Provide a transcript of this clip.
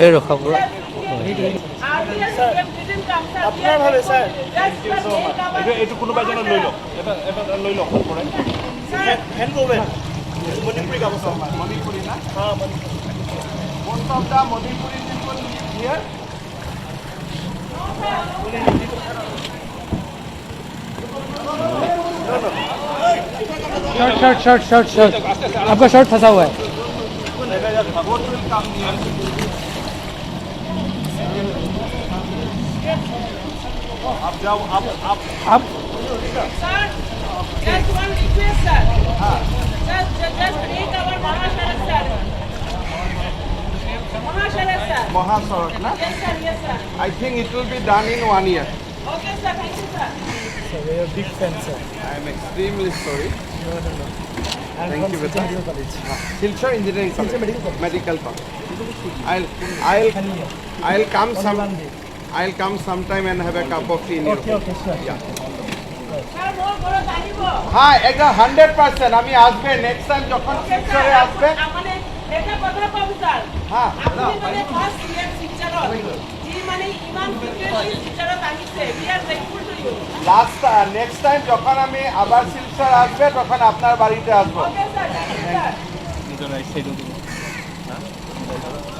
এই ৰখাব আপনার ভাবে স্যার এইটো কোনোবা এজনে লৈ লওক এটা লৈ লওক পৰে হ্যান্ড ওভেন মণিপুরি গামোচা মণিপুৰী না হ্যাঁ Manipuri most of the Manipuri people live here. Shirt आपका शर्ट फंसा हुआ है Boat will come near. आप जाओ आप Sir, just one request, sir. Just take our Mahasharak, sir. Mahasharak, sir. Mahasarak na? Yes, sir. Yes, sir. I think it will be done in 1 year. Okay, sir. Thank you, sir. So we are big fans, sir. I am extremely sorry. No. I'm Thank from you, Beta. Medical College. Silchar Engineering Silchar College. Medical Medical College. College. I'll come Only some. one day. I'll come sometime and have a cup of tea in your Okay, home. sure. Yeah. Sir, more বড় জানিব। হ্যাঁ একদম 100% আমি আসবে next time যখন Okay, শিলচরে sir. আসবে মানে এটা কথা কম, স্যার। হ্যাঁ আপনি মানে ফার্স্ট ইয়ার শিক্ষারত জি মানে ইমান ফ্রিকুয়েন্টলি শিক্ষারত আহিছে we are grateful to you last next time যখন আমি আবার শিলচর আসবে তখন আপনার বাড়িতে আসবো okay sir thank you sir